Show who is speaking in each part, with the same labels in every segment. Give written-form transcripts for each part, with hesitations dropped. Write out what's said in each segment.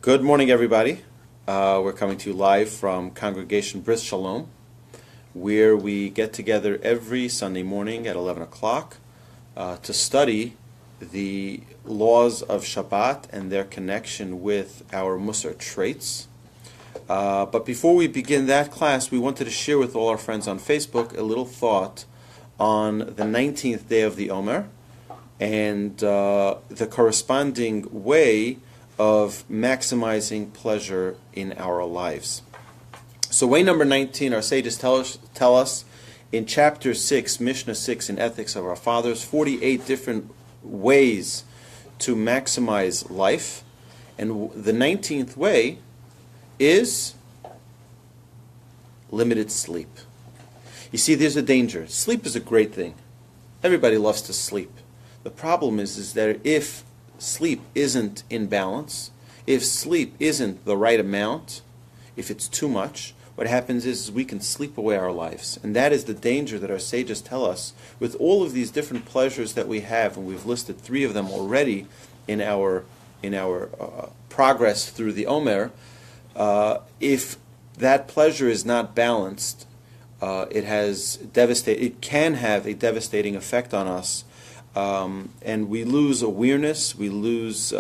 Speaker 1: Good morning, everybody. We're coming to you live from Congregation Bris Shalom, where we get together every Sunday morning at 11 o'clock to study the laws of Shabbat and their connection with our Musar traits. But before we begin that class, we wanted to share with all our friends on Facebook a little thought on the 19th day of the Omer and the corresponding way of maximizing pleasure in our lives. So way number 19, our sages tell us in chapter 6, Mishnah 6 in Ethics of Our Fathers, 48 different ways to maximize life. And the 19th way is limited sleep. You see, there's a danger. Sleep is a great thing. Everybody loves to sleep. The problem is that if sleep isn't in balance, if sleep isn't the right amount, if it's too much, what happens is we can sleep away our lives. And that is the danger that our sages tell us with all of these different pleasures that we have, and we've listed 3 of them already in our progress through the Omer. If that pleasure is not balanced, it can have a devastating effect on us, and we lose awareness. We lose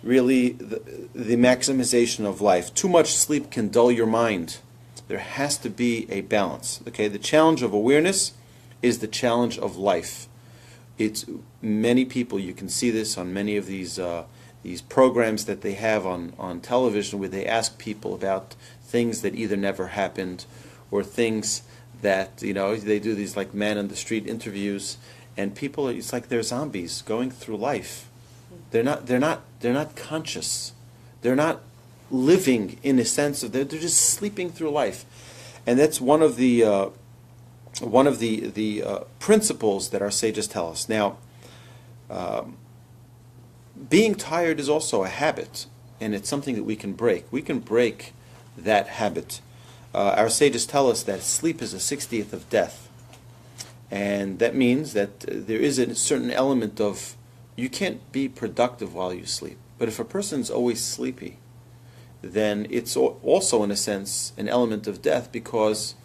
Speaker 1: really the maximization of life. Too much sleep can dull your mind. There has to be a balance. Okay, the challenge of awareness is the challenge of life. It's many people. You can see this on many of these programs that they have on television, where they ask people about things that either never happened or things that, they do these like man on the street interviews, and people, it's like they're zombies going through life. They're not conscious. They're not living in a sense of they're just sleeping through life. And that's one of the principles that our sages tell us. Now, being tired is also a habit, and it's something that we can break. We can break that habit. Our sages tell us that sleep is a 60th of death. And that means that there is a certain element of, you can't be productive while you sleep. But if a person's always sleepy, then it's also, in a sense, an element of death, because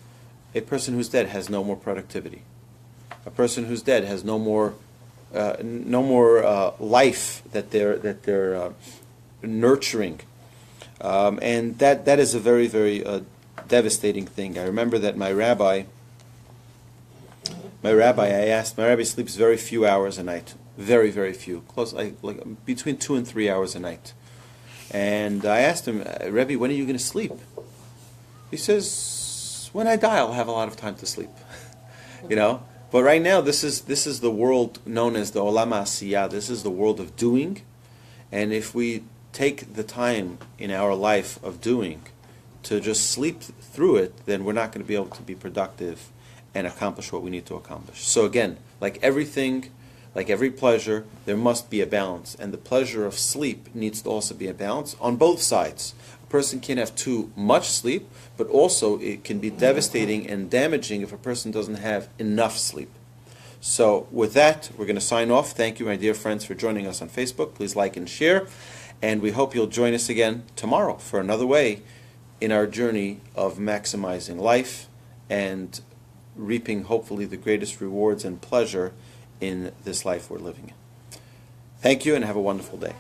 Speaker 1: a person who's dead has no more productivity. A person who's dead has no more life that they're nurturing, and that is a very, very devastating thing. I remember that my rabbi, my rabbi sleeps very few hours a night, very, very few, like between 2 and 3 hours a night. And I asked him, Rebbe, when are you going to sleep? He says, when I die, I'll have a lot of time to sleep. But right now, this is the world known as the Olam HaAsiyah. This is the world of doing. And if we take the time in our life of doing to just sleep through it, then we're not going to be able to be productive and accomplish what we need to accomplish. So again, like everything, like every pleasure, there must be a balance. And the pleasure of sleep needs to also be a balance on both sides. A person can have too much sleep, but also it can be devastating and damaging if a person doesn't have enough sleep. So with that, we're going to sign off. Thank you, my dear friends, for joining us on Facebook. Please like and share. And we hope you'll join us again tomorrow for another way in our journey of maximizing life and reaping, hopefully, the greatest rewards and pleasure in this life we're living in. Thank you, and have a wonderful day.